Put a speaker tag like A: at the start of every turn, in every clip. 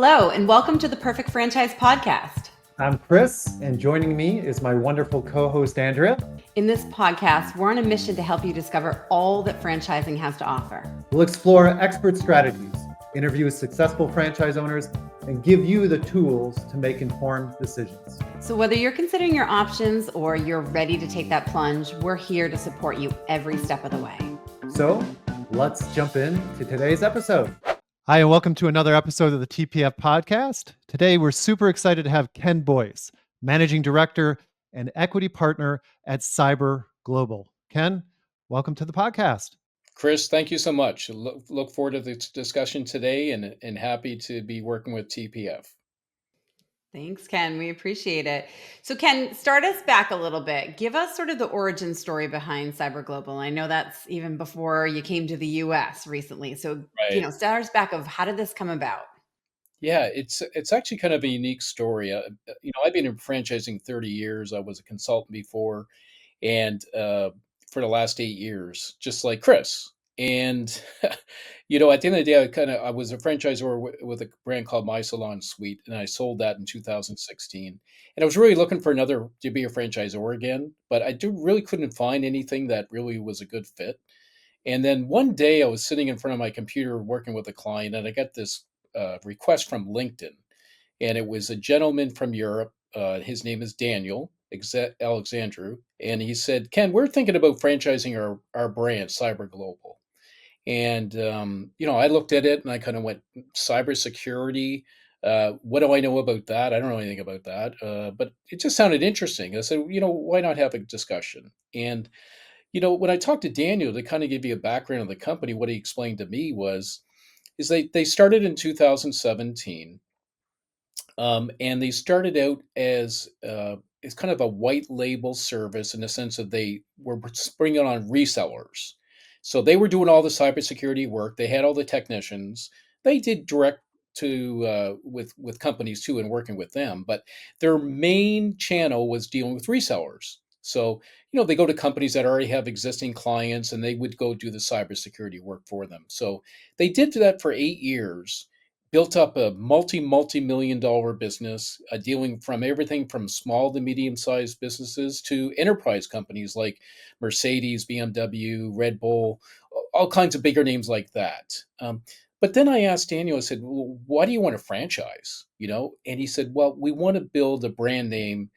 A: Hello, and welcome to the Perfect Franchise Podcast.
B: I'm Kris, and joining me is my wonderful co-host, Andrea.
A: In this podcast, we're on a mission to help you discover all that franchising has to offer.
B: We'll explore expert strategies, interview successful franchise owners, and give you the tools to make informed decisions.
A: So whether you're considering your options or you're ready to take that plunge, we're here to support you every step of the way.
B: So let's jump into today's episode. Hi, and welcome to another episode of the TPF podcast. Today, we're super excited to have Ken Boyce, Managing Director and Equity Partner at Cyber Global. Ken, welcome to the podcast.
C: Kris, thank you so much. Look forward to this discussion today and happy to be working with TPF.
A: Thanks, Ken. We appreciate it. So Ken, start us back a little bit. Give us sort of the origin story behind Cyber Global. I know that's even before you came to the US recently. So,
C: Right.
A: Start us back of how did this come about?
C: Yeah, it's actually kind of a unique story. I've been in franchising 30 years. I was a consultant before, and for the last 8 years, just like Kris. And at the end of the day, I was a franchisor with a brand called My Salon Suite, and I sold that in 2016. And I was really looking for another to be a franchisor again, but really couldn't find anything that really was a good fit. And then one day, I was sitting in front of my computer working with a client, and I got this request from LinkedIn, and it was a gentleman from Europe. His name is Daniel Alexandru, and he said, "Ken, we're thinking about franchising our brand, Cyber Global." And I looked at it and I kind of went, cybersecurity. What do I know about that? I don't know anything about that, but it just sounded interesting. I said, why not have a discussion? And when I talked to Daniel to kind of give you a background of the company, what he explained to me is they started in 2017, and they started out as kind of a white label service in the sense that they were bringing on resellers. So they were doing all the cybersecurity work. They had all the technicians. They did direct to with companies too and working with them, but their main channel was dealing with resellers. So they go to companies that already have existing clients, and they would go do the cybersecurity work for them. So they did that for 8 years, built up a multi-million-dollar business, dealing from everything from small to medium-sized businesses to enterprise companies like Mercedes, BMW, Red Bull, all kinds of bigger names like that. But then I asked Daniel, I said, well, why do you want to franchise? And he said, well, we want to build a brand name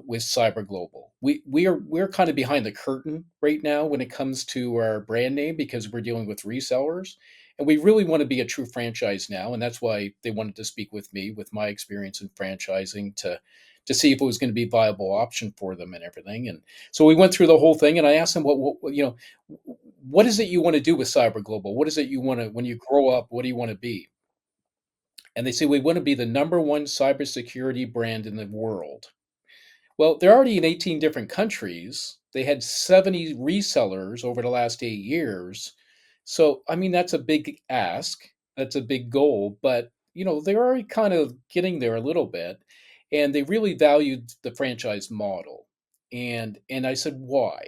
C: with Cyber Global. We're kind of behind the curtain right now when it comes to our brand name because we're dealing with resellers. And we really want to be a true franchise now. And that's why they wanted to speak with me with my experience in franchising to see if it was going to be a viable option for them and everything. And so we went through the whole thing, and I asked them, what is it you want to do with Cyber Global? What is it you want to, when you grow up, what do you want to be? And they say, we want to be the number one cybersecurity brand in the world. Well, they're already in 18 different countries. They had 70 resellers over the last 8 years. So, I mean, that's a big ask. That's a big goal, but they're already kind of getting there a little bit, and they really valued the franchise model. And I said, why?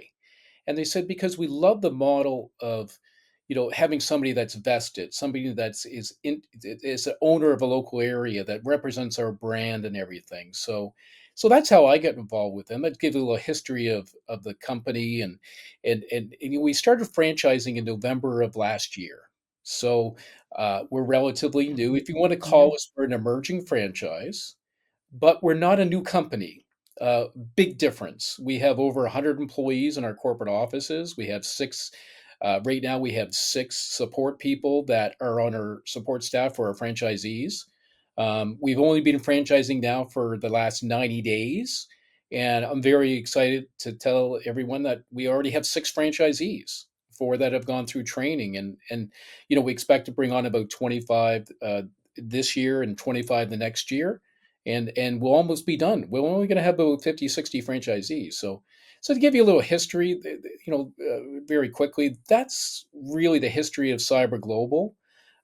C: And they said, because we love the model of, having somebody that's vested, somebody is the owner of a local area that represents our brand and everything. So that's how I got involved with them. I'd give a little history of the company, and we started franchising in November of last year. So we're relatively new. If you want to call us, we're an emerging franchise, but we're not a new company. Big difference. We have over 100 employees in our corporate offices. We have six. Right now, we have six support people that are on our support staff for our franchisees. We've only been franchising now for the last 90 days, and I'm very excited to tell everyone that we already have six franchisees, four that have gone through training, and we expect to bring on about 25 this year and 25 the next year, and we'll almost be done. We're only going to have about 50, 60 franchisees. So to give you a little history, very quickly, that's really the history of Cyber Global.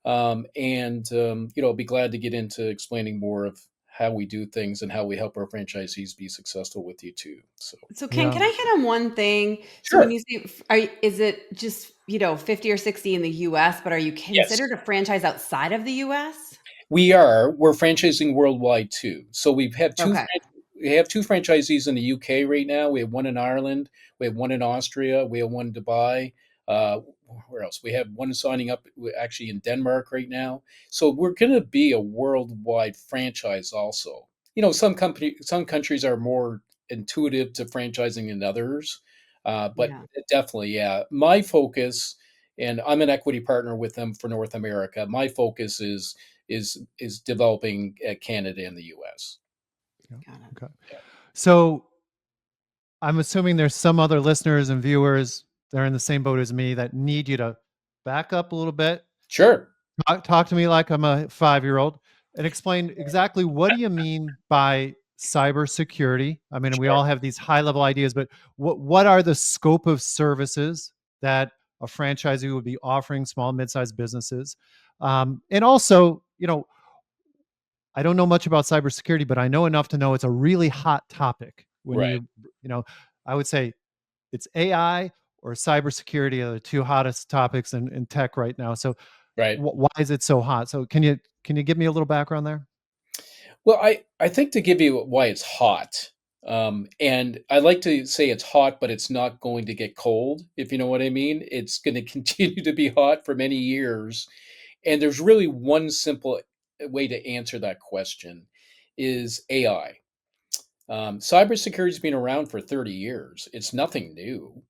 C: I'll be glad to get into explaining more of how we do things and how we help our franchisees be successful with you too.
A: So Ken, can I hit on one thing? So when
C: Sure.
A: you say, is it just, 50 or 60 in the US, but are you
C: Yes.
A: considered a franchise outside of the US?
C: We're franchising worldwide too. So
A: Okay.
C: we have two franchisees in the UK right now. We have one in Ireland. We have one in Austria. We have one in Dubai. Uh, where else? We have one signing up actually in Denmark right now. So we're going to be a worldwide franchise also. Some countries are more intuitive to franchising than others, but
A: Yeah.
C: definitely, yeah. My focus, and I'm an equity partner with them for North America. My focus is developing Canada and the US.
B: Yeah.
A: Got it.
B: Okay. So I'm assuming there's some other listeners and viewers that are in the same boat as me that need you to back up a little bit,
C: Sure.
B: talk to me like I'm a 5-year-old, and explain exactly what do you mean by cybersecurity? I mean, we
C: Sure.
B: all have these high level ideas, but what are the scope of services that a franchisee would be offering small mid-sized businesses? And also, I don't know much about cybersecurity, but I know enough to know it's a really hot topic when
C: Right.
B: you know, I would say it's AI or cybersecurity are the two hottest topics in tech right now. So
C: Right.
B: why is it so hot? So can you give me a little background there?
C: Well, I think to give you why it's hot, and I like to say it's hot, but it's not going to get cold, if you know what I mean. It's going to continue to be hot for many years. And there's really one simple way to answer that question is AI. Cybersecurity's been around for 30 years. It's nothing new.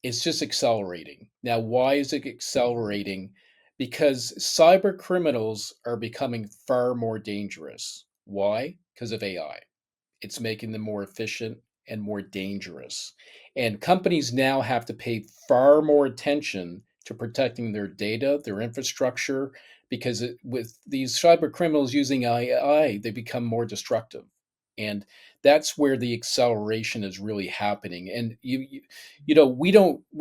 C: It's just accelerating. Now, why is it accelerating? Because cyber criminals are becoming far more dangerous. Why? Because of AI. It's making them more efficient and more dangerous. And companies now have to pay far more attention to protecting their data, their infrastructure, because with these cyber criminals using AI, they become more destructive. And that's where the acceleration is really happening. And we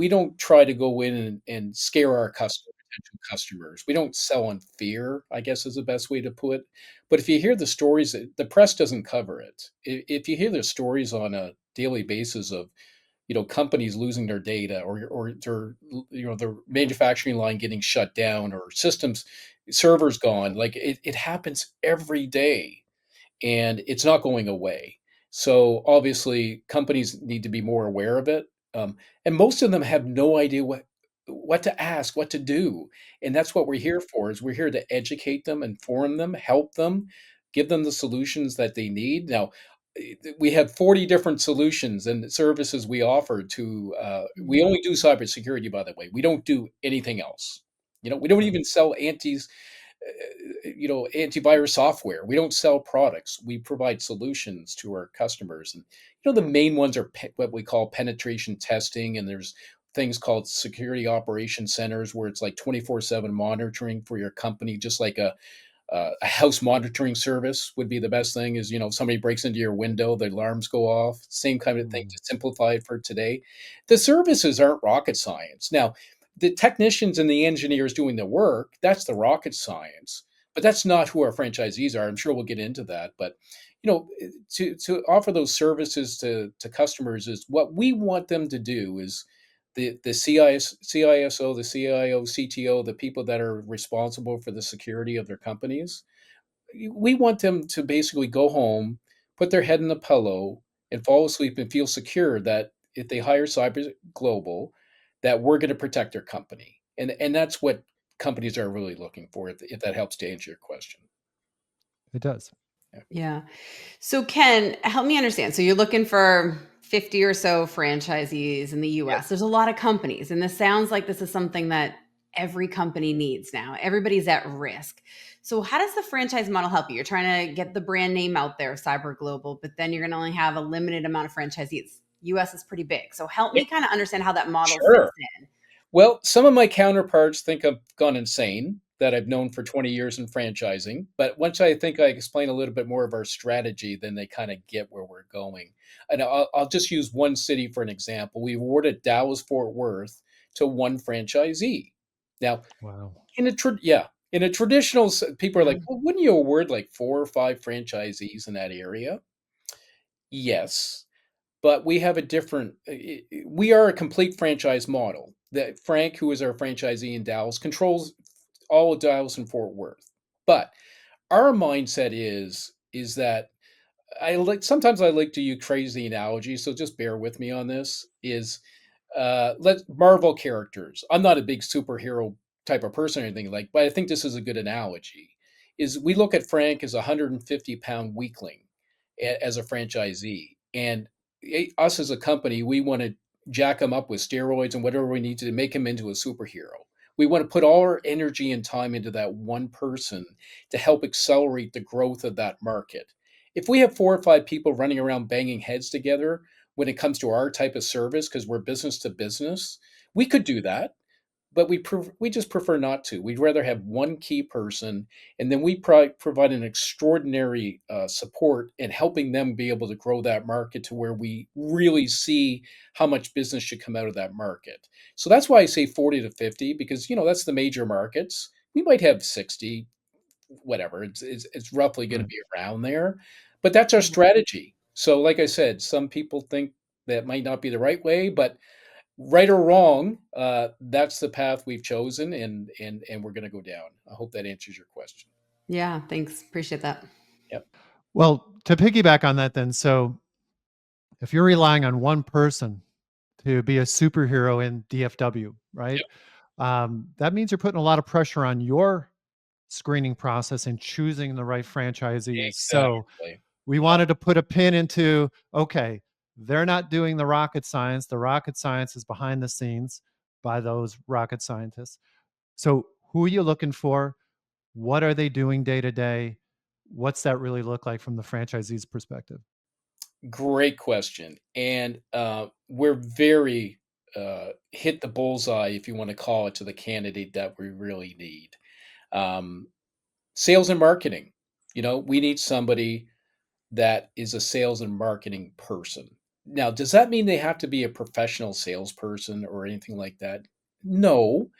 C: don't try to go in and scare our potential customers. We don't sell on fear, I guess is the best way to put. But if you hear the stories, the press doesn't cover it. If you hear the stories on a daily basis of companies losing their data or their manufacturing line getting shut down or systems servers gone, like it happens every day and it's not going away. So obviously, companies need to be more aware of it, and most of them have no idea what to ask, what to do, and that's what we're here for. Is we're here to educate them, inform them, help them, give them the solutions that they need. Now, we have 40 different solutions and services we offer to. We
A: Mhm.
C: only do cybersecurity, by the way. We don't do anything else. We don't
B: Okay.
C: even sell antivirus software. We don't sell products. We provide solutions to our customers. And the main ones are what we call penetration testing, and there's things called security operation centers where it's like 24/7 monitoring for your company, just like a house monitoring service would be the best thing. Is if somebody breaks into your window, the alarms go off. Same kind of thing
B: Mm,
C: to simplify it for today. The services aren't rocket science. Now, the technicians and the engineers doing the work, that's the rocket science. But that's not who our franchisees are. I'm sure we'll get into that. But to offer those services to customers is what we want them to do. Is the CISO, the CIO, CTO, the people that are responsible for the security of their companies, we want them to basically go home, put their head in the pillow, and fall asleep and feel secure that if they hire Cyber Global, that we're going to protect their company. And that's what companies are really looking for, if that helps to answer your question.
B: it does.
C: Yeah.
A: Yeah. So, Ken, help me understand. So, you're looking for 50 or so franchisees in the
C: Yep.
A: US. There's a lot of companies, and this sounds like this is something that every company needs now. Everybody's at risk. So, how does the franchise model help you? You're trying to get the brand name out there, Cyber Global, but then you're going to only have a limited amount of franchisees. US is pretty big. So, help
C: Yep.
A: me kind of understand how that model
C: Sure.
A: fits in.
C: Well, some of my counterparts think I've gone insane, that I've known for 20 years in franchising. But once I think I explain a little bit more of our strategy, then they kind of get where we're going. And I'll just use one city for an example. We awarded Dallas Fort Worth to one franchisee. Now,
B: Wow.
C: in a traditional, people are
A: Yeah.
C: like, well, wouldn't you award like 4 or 5 franchisees in that area? Yes, but we have a different we are a complete franchise model. That Frank, who is our franchisee in Dallas, controls all of Dallas and Fort Worth. But our mindset is that sometimes I like to use crazy analogies, so just bear with me on this. Is let Marvel characters. I'm not a big superhero type of person or anything like, but I think this is a good analogy. Is we look at Frank as a 150-pound weakling as a franchisee, and us as a company, we want to jack him up with steroids and whatever we need to make him into a superhero. We want to put all our energy and time into that one person to help accelerate the growth of that market. If we have 4 or 5 people running around banging heads together when it comes to our type of service, because we're business to business, we could do that, but we just prefer not to. We'd rather have one key person, and then we provide an extraordinary support in helping them be able to grow that market to where we really see how much business should come out of that market. So that's why I say 40 to 50, because that's the major markets. We might have 60, whatever. It's roughly going to
B: Right.
C: be around there, but that's our strategy. So, like I said, some people think that might not be the right way, but right or wrong, that's the path we've chosen, and we're going to go down. I hope that answers your question.
A: Yeah, thanks. Appreciate that.
C: Yep.
B: Well, to piggyback on that, then, so if you're relying on one person to be a superhero in DFW, right?
C: Yep.
B: That means you're putting a lot of pressure on your screening process and choosing the right franchisees. So
C: Exactly.
B: we wanted to put a pin into, okay, they're not doing the rocket science. The rocket science is behind the scenes by those rocket scientists. So who are you looking for? What are they doing day to day? What's that really look like from the franchisee's perspective?
C: Great question. And we're very hit the bullseye, if you want to call it, to the candidate that we really need. Um, Sales and marketing. We need somebody that is a sales and marketing person. Now, does that mean they have to be a professional salesperson or anything like that? No,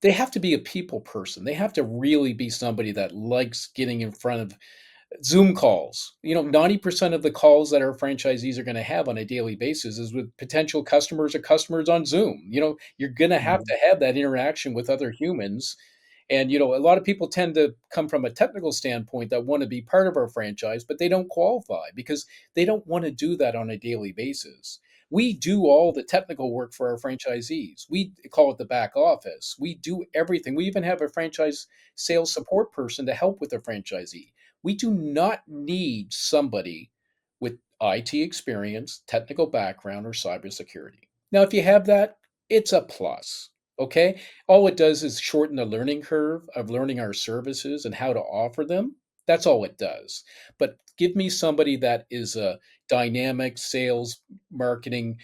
C: they have to be a people person. They have to really be somebody that likes getting in front of Zoom calls. 90% of the calls that our franchisees are going to have on a daily basis is with potential customers or customers on Zoom. You're going to have
B: Mhm.
C: to have that interaction with other humans. And a lot of people tend to come from a technical standpoint that want to be part of our franchise, but they don't qualify because they don't want to do that on a daily basis. We do all the technical work for our franchisees. We call it the back office. We do everything. We even have a franchise sales support person to help with the franchisee. We do not need somebody with IT experience, technical background, or cybersecurity. Now, if you have that, it's a plus. Okay. All it does is shorten the learning curve of learning our services and how to offer them. That's all it does. But give me somebody that is a dynamic sales, marketing,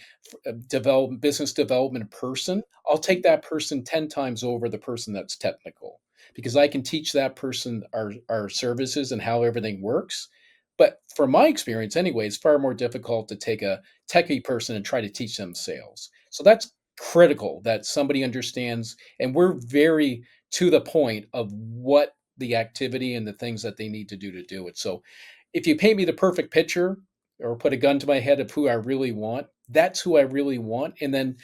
C: business development person. I'll take that person 10 times over the person that's technical because I can teach that person our services and how everything works. But from my experience, anyway, it's far more difficult to take a techie person and try to teach them sales. So that's critical that somebody understands, and we're very to the point of what the activity and the things that they need to do it. So if you paint me the perfect picture or put a gun to my head of who I really want, that's who I really want. And then,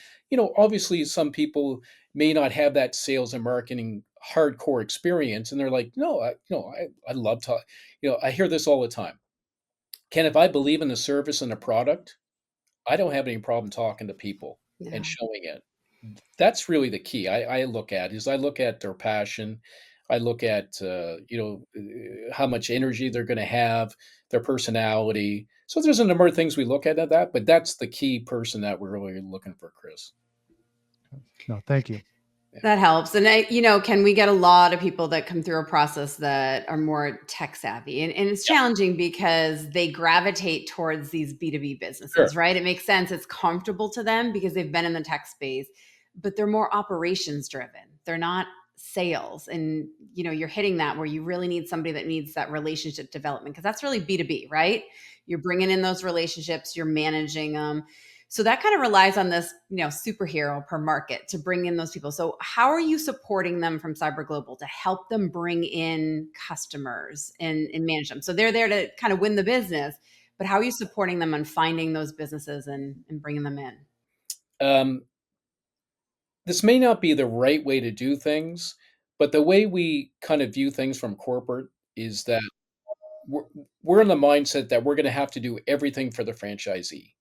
C: obviously some people may not have that sales and marketing hardcore experience and they're like, no, I love to, I hear this all the time. Ken, if I believe in the service and the product, I don't have any problem talking to people and
A: Yeah.
C: showing it. That's really the key. I look at their passion. I look at how much energy they're going to have, their personality. So there's a number of things we look at that, but that's the key person that we're really looking for, Chris.
B: No, thank you.
C: Yeah,
A: That helps. And can we get a lot of people that come through a process that are more tech savvy? And it's
C: yeah,
A: challenging because they gravitate towards these B2B
C: sure.
A: businesses, right? It makes sense. It's comfortable to them because they've been in the tech space, but they're more operations driven. They're not sales. And, you're hitting that where you really need somebody that needs that relationship development because that's really B2B, right? You're bringing in those relationships, you're managing them. So that kind of relies on this, superhero per market to bring in those people. So how are you supporting them from Cyber Global to help them bring in customers and manage them? So they're there to kind of win the business, but how are you supporting them on finding those businesses and bringing them in?
C: Um, this may not be the right way to do things, but the way we kind of view things from corporate is that we're we're in the mindset that we're gonna have to do everything for the franchisee,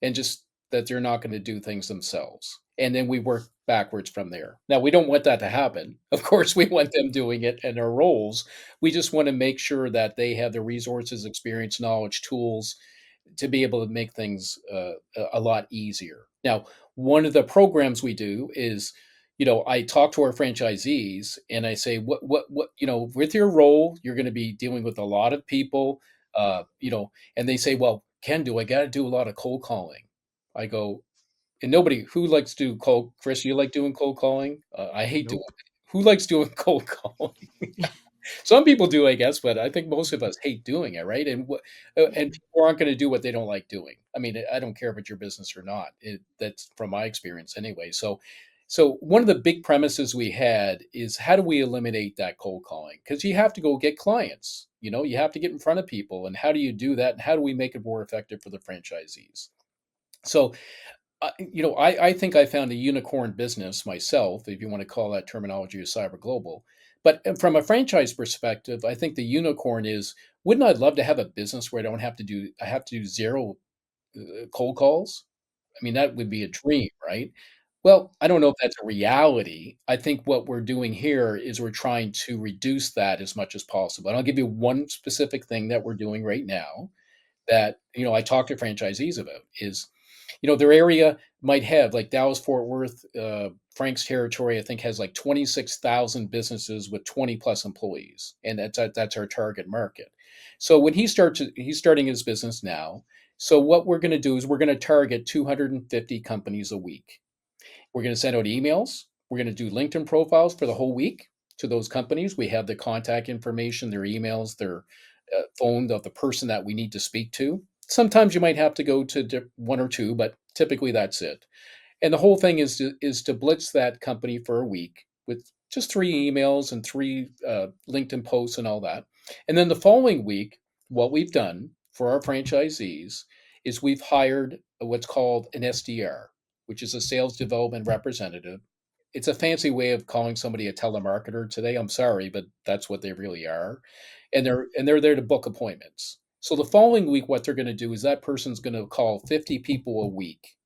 C: and just that they're not gonna do things themselves, and then we work backwards from there. Now, we don't want that to happen. Of course, we want them doing it in their roles. We just wanna make sure that they have the resources, experience, knowledge, tools to be able to make things a lot easier. Now, one of the programs we do is, I talk to our franchisees and I say, with your role, you're going to be dealing with a lot of people, and they say, well, Ken, do I got to do a lot of cold calling? I go, and nobody who likes to do cold. Chris, you like doing cold calling? I hate doing
B: Nope.
C: it. Who likes doing cold calling? Some people do, I guess, but I think most of us hate doing it, right? And
A: Yeah.
C: people aren't gonna do what they don't like doing. I mean, I don't care if it's your business or not. That's from my experience anyway. So one of the big premises we had is how do we eliminate that cold calling? Because you have to go get clients, you have to get in front of people, and how do you do that? And how do we make it more effective for the franchisees? So I think I found a unicorn business myself, if you want to call that terminology of cyber global. But from a franchise perspective, I think the unicorn is, wouldn't I love to have a business where I have to do zero cold calls? I mean, that would be a dream, right? Well, I don't know if that's a reality. I think what we're doing here is we're trying to reduce that as much as possible. And I'll give you one specific thing that we're doing right now that, I talk to franchisees about is, their area might have like Dallas Fort Worth, Frank's territory, I think has like 26,000 businesses with 20 plus employees, and that's our target market. So when he's starting his business now. So what we're going to do is we're going to target 250 companies a week. We're going to send out emails. We're going to do LinkedIn profiles for the whole week to those companies. We have the contact information, their emails, their phone of the person that we need to speak to. Sometimes you might have to go to one or two, but typically that's it. And the whole thing is to blitz that company for a week with just 3 emails and 3 LinkedIn posts and all that. And then the following week, what we've done for our franchisees is we've hired what's called an SDR, which is a sales development representative. It's a fancy way of calling somebody a telemarketer today. I'm sorry, but that's what they really are. And they're there to book appointments. So the following week, what they're going to do is that person's going to call 50 people a week,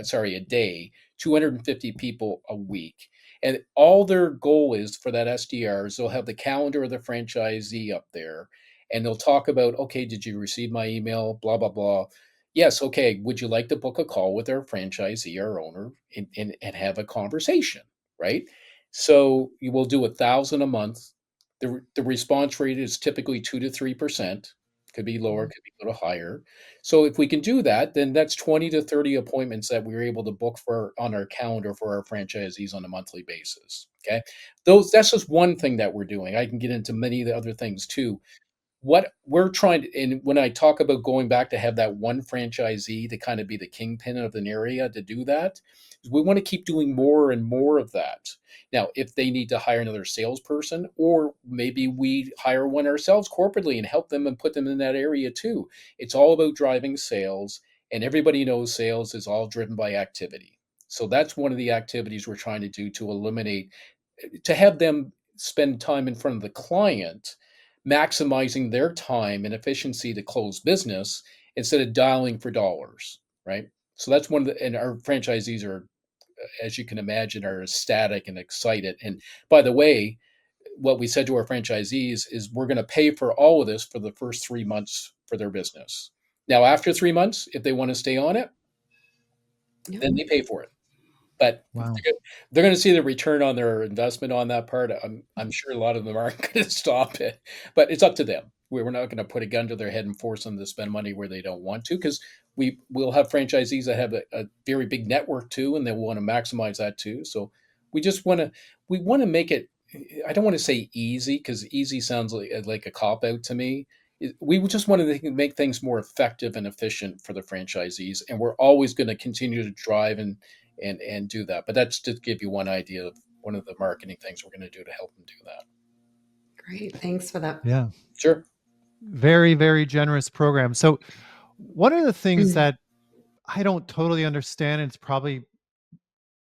C: sorry, a day, 250 people a week. And all their goal is for that SDR is they'll have the calendar of the franchisee up there, and they'll talk about, okay, did you receive my email? Blah, blah, blah. Yes, okay. Would you like to book a call with our franchisee or owner and have a conversation? Right. So you will do 1,000 a month. The response rate is typically 2 to 3%. Could be lower,
B: Mhm.
C: could be a little higher. So if we can do that, then that's 20 to 30 appointments that we're able to book for on our calendar for our franchisees on a monthly basis. Okay. That's just one thing that we're doing. I can get into many of the other things too. What we're trying to, and when I talk about going back to have that one franchisee to kind of be the kingpin of an area to do that, is we want to keep doing more and more of that. Now, if they need to hire another salesperson, or maybe we hire one ourselves corporately and help them and put them in that area too. It's all about driving sales, and everybody knows sales is all driven by activity. So that's one of the activities we're trying to do to eliminate, to have them spend time in front of the client, maximizing their time and efficiency to close business instead of dialing for dollars, right? So that's one of the, and our franchisees are, as you can imagine, are ecstatic and excited. And by the way, what we said to our franchisees is we're going to pay for all of this for the first 3 months for their business. Now, after 3 months, if they want to stay on it,
A: Yep.
C: then they pay for it. But
B: Wow.
C: they're gonna see the return on their investment on that part. I'm sure a lot of them aren't gonna stop it, but it's up to them. We're not gonna put a gun to their head and force them to spend money where they don't want to, because we'll have franchisees that have a very big network too, and they wanna maximize that too. So we just we wanna make it, I don't wanna say easy, because easy sounds like a cop out to me. We just wanna make things more effective and efficient for the franchisees, and we're always gonna continue to drive and do that. But that's to give you one idea of one of the marketing things we're going to do to help them do that.
A: Great. Thanks for that.
B: Yeah.
C: Sure.
B: Very, very generous program. So, one of the things
A: Mm.
B: that I don't totally understand, and it's probably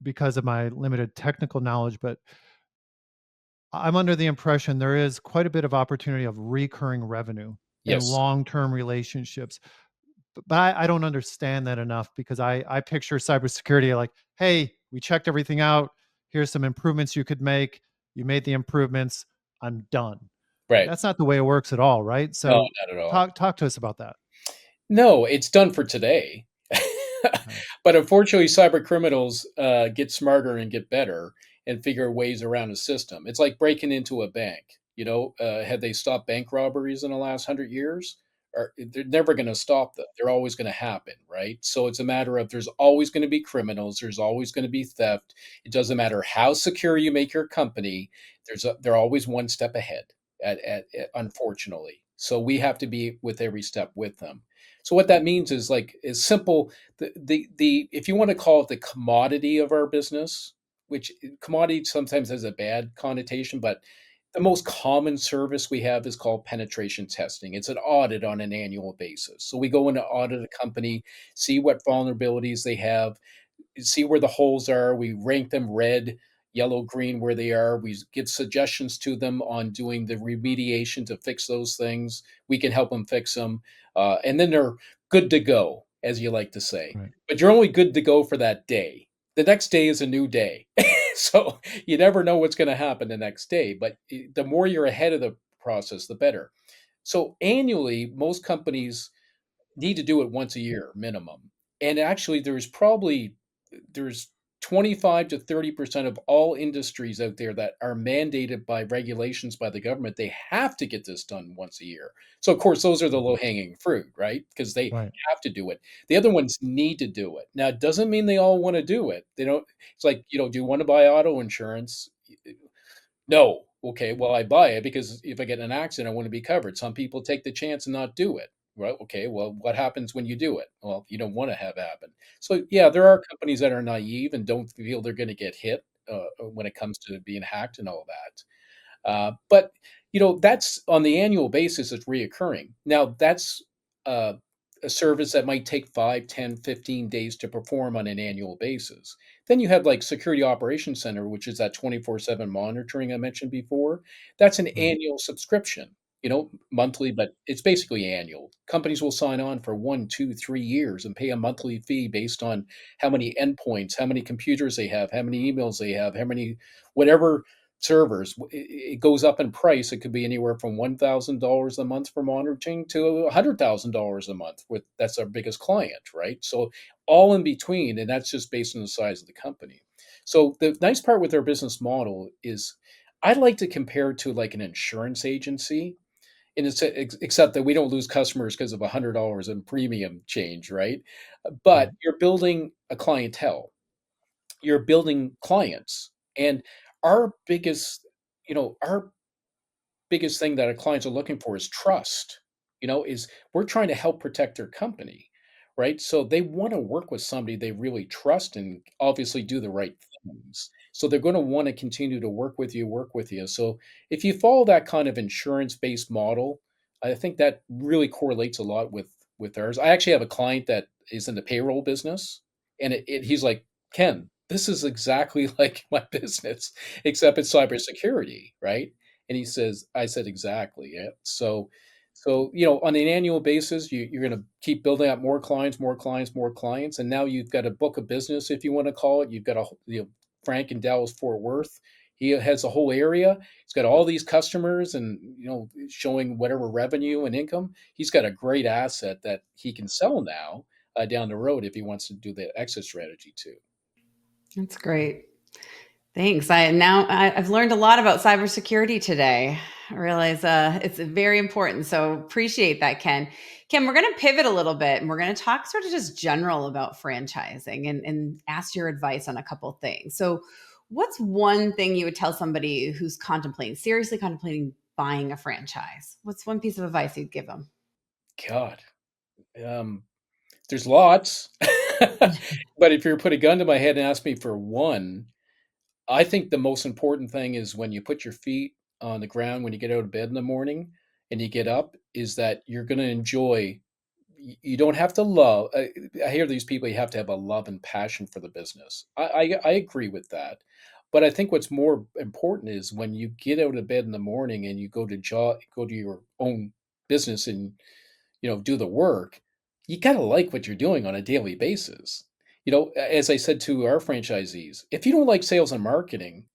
B: because of my limited technical knowledge, but I'm under the impression there is quite a bit of opportunity of recurring revenue in
C: Yes.
B: long-term relationships. But I don't understand that enough because I picture cybersecurity like, hey, we checked everything out. Here's some improvements you could make. You made the improvements. I'm done.
C: Right.
B: That's not the way it works at all, right?
C: No,
B: So
C: not at all.
B: talk to us about that.
C: No, it's done for today.
B: Right.
C: But unfortunately, cyber criminals, get smarter and get better and figure ways around the system. It's like breaking into a bank, had they stopped bank robberies in the last 100 years? Or they're never gonna stop them. They're always gonna happen, right? So it's a matter of there's always gonna be criminals, there's always gonna be theft. It doesn't matter how secure you make your company, they're always one step ahead unfortunately. So we have to be with every step with them. So what that means is like is simple. The if you want to call it the commodity of our business, which commodity sometimes has a bad connotation, but the most common service we have is called penetration testing. It's an audit on an annual basis. So we go in to audit a company, see what vulnerabilities they have, see where the holes are. We rank them red, yellow, green where they are. We give suggestions to them on doing the remediation to fix those things. We can help them fix them. And then they're good to go, as you like to say.
B: Right.
C: But you're only good to go for that day. The next day is a new day. So you never know what's going to happen the next day. But the more you're ahead of the process, the better. So annually, most companies need to do it once a year minimum. And actually, there's 25 to 30% of all industries out there that are mandated by regulations by the government. They have to get this done once a year. So of course, those are the low hanging fruit, right? Because they
B: Right.
C: have to do it. The other ones need to do it. Now, it doesn't mean they all want to do it. They don't. It's like, do you want to buy auto insurance? No. Okay, well, I buy it because if I get in an accident, I want to be covered. Some people take the chance and not do it. Well, okay, well, what happens when you do it? Well, you don't want to have happen. So, yeah, there are companies that are naive and don't feel they're going to get hit when it comes to being hacked and all that. But that's on the annual basis, it's reoccurring. Now, that's uh, a service that might take 5, 10, 15 days to perform on an annual basis. Then you have like Security Operations Center, which is that 24/7 monitoring I mentioned before. That's an
B: Right.
C: annual subscription, monthly, but it's basically annual. Companies will sign on for 1, 2, 3 years and pay a monthly fee based on how many endpoints, how many computers they have, how many emails they have, how many whatever servers. It goes up in price. It could be anywhere from $1,000 a month for monitoring to $100,000 a month. That's our biggest client, right? So all in between, and that's just based on the size of the company. So the nice part with our business model is, I like to compare it to like an insurance agency, and except that we don't lose customers because of $100 in premium change, right? But
B: Right.
C: you're building a clientele, you're building clients, and our biggest our biggest thing that our clients are looking for is trust. Is we're trying to help protect their company, right? So they want to work with somebody they really trust and obviously do the right things. So they're going to want to continue to work with you. So if you follow that kind of insurance-based model, I think that really correlates a lot with ours. I actually have a client that is in the payroll business, and he's like, Ken, this is exactly like my business, except it's cybersecurity, right? And I said, exactly. Yeah. So, on an annual basis, you're going to keep building up more clients, more clients, more clients. And now you've got a book of business, if you want to call it. You've got Frank in Dallas, Fort Worth. He has a whole area. He's got all these customers and, showing whatever revenue and income. He's got a great asset that he can sell now down the road if he wants to do the exit strategy too.
A: That's great. Thanks. I've learned a lot about cybersecurity today. I realize it's very important. So appreciate that, Ken. Ken, we're going to pivot a little bit and we're going to talk sort of just general about franchising and ask your advice on a couple things. So, what's one thing you would tell somebody who's seriously contemplating buying a franchise? What's one piece of advice you'd give them?
C: God. Um, There's lots, but if you were to put a gun to my head and ask me for one, I think the most important thing is when you put your feet on the ground when you get out of bed in the morning and you get up, is that you're going to enjoy. You don't have to love. I hear these people. You have to have a love and passion for the business. I agree with that, But I think what's more important is when you get out of bed in the morning and you go to your own business and, do the work, you gotta like what you're doing on a daily basis. As I said to our franchisees, if you don't like sales and marketing,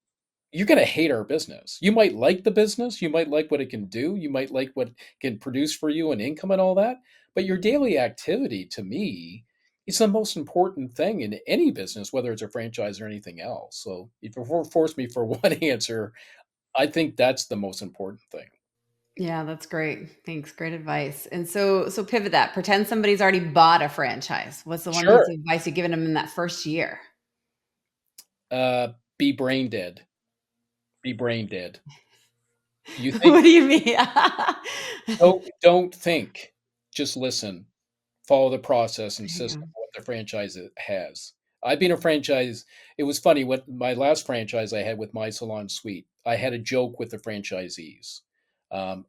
C: you're gonna hate our business. You might like the business, you might like what it can do, you might like what it can produce for you and income and all that, but your daily activity to me is the most important thing in any business, whether it's a franchise or anything else. So if you force me for one answer, I think that's the most important thing.
A: Yeah, that's great. Thanks. Great advice. And so pivot that. Pretend somebody's already bought a franchise. What's the one piece
C: Sure.
A: of advice you've given them in that first year?
C: Be brain dead. Be brain dead. You think
A: What do you mean?
C: don't think, just listen. Follow the process and
A: There you
C: system
A: go.
C: of what the franchise has. I've been a franchise. It was funny what my last franchise I had with My Salon Suite. I had a joke with the franchisees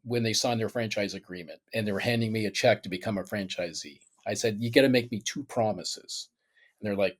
C: when they signed their franchise agreement and they were handing me a check to become a franchisee. I said, "You got to make me two promises," and they're like,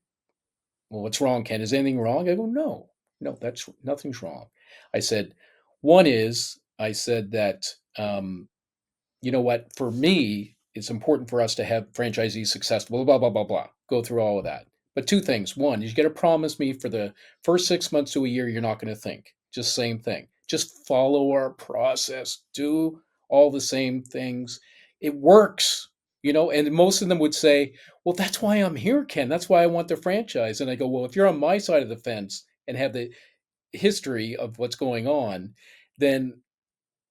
C: "Well, what's wrong, Ken? Is anything wrong?" I go, "No, no, that's nothing's wrong." I said, "One is," I said that. You know what? For me, it's important for us to have franchisees successful, blah, blah, blah, blah. Go through all of that. But two things. One, you got to promise me for the first 6 months to a year, you're not going to think. Just same thing. Just follow our process. Do all the same things. It works, and most of them would say, well, that's why I'm here, Ken. That's why I want the franchise. And I go, well, if you're on my side of the fence and have the history of what's going on, then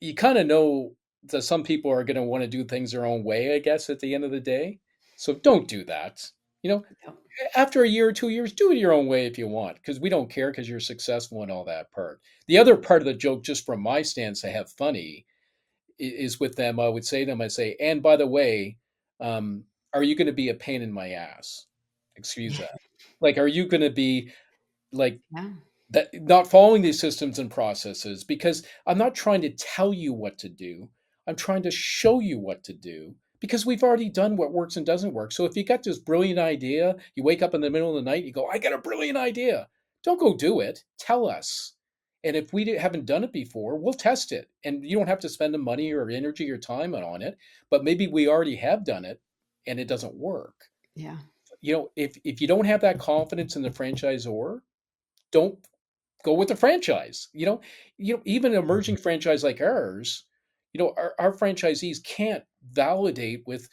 C: you kinda know that some people are gonna wanna do things their own way, I guess, at the end of the day. So don't do that. You know,
A: Yep.
C: After a year or 2 years, do it your own way if you want, because we don't care, because 'cause you're successful and all that part. The other part of the joke, just from my stance to have funny, is with them, I would say to them, I say, "And by the way, um, are you gonna be a pain in my ass?" Excuse
A: Yeah.
C: that. Like, are you gonna be, like,
A: Yeah.
C: that not following these systems and processes, because I'm not trying to tell you what to do. I'm trying to show you what to do because we've already done what works and doesn't work. So if you got this brilliant idea, you wake up in the middle of the night, you go, I got a brilliant idea. Don't go do it. Tell us. And if we haven't done it before, we'll test it. And you don't have to spend the money or energy or time on it. But maybe we already have done it and it doesn't work.
A: Yeah.
C: If you don't have that confidence in the franchisor, don't go with the franchise. Even an emerging
B: Mhm.
C: franchise like ours, our franchisees can't validate with,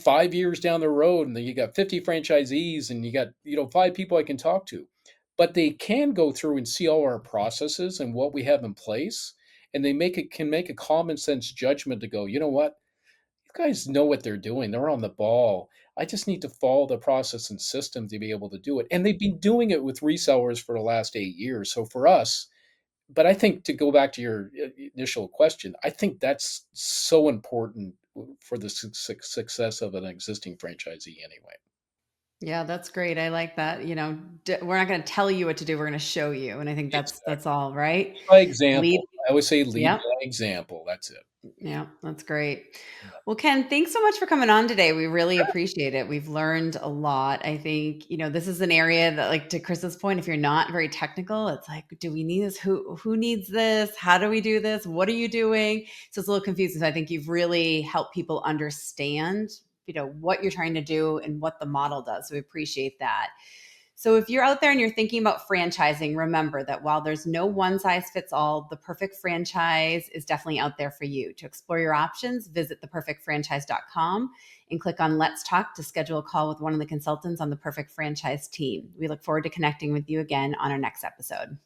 C: 5 years down the road, and then you got 50 franchisees, and you got, five people I can talk to. But they can go through and see all our processes and what we have in place, and they can make a common sense judgment to go, you know what? You guys know what they're doing. They're on the ball. I just need to follow the process and system to be able to do it. And they've been doing it with resellers for the last 8 years. So for us, but I think to go back to your initial question, I think that's so important for the success of an existing franchisee anyway.
A: Yeah, that's great. I like that. We're not going to tell you what to do. We're going to show you. And I think that's
C: Exactly.
A: all, right?
C: By
A: Lead.
C: example. I always say lead
A: Yep.
C: by example. That's it.
A: Yeah, that's great.
C: Yeah.
A: Well, Ken, thanks so much for coming on today. We really appreciate it. We've learned a lot. I think, this is an area that, like, to Chris's point, if you're not very technical, it's like, do we need this? Who needs this? How do we do this? What are you doing? So it's a little confusing. So I think you've really helped people understand, what you're trying to do and what the model does. So we appreciate that. So if you're out there and you're thinking about franchising, remember that while there's no one size fits all, the perfect franchise is definitely out there for you. To explore your options, visit theperfectfranchise.com and click on Let's Talk to schedule a call with one of the consultants on the Perfect Franchise team. We look forward to connecting with you again on our next episode.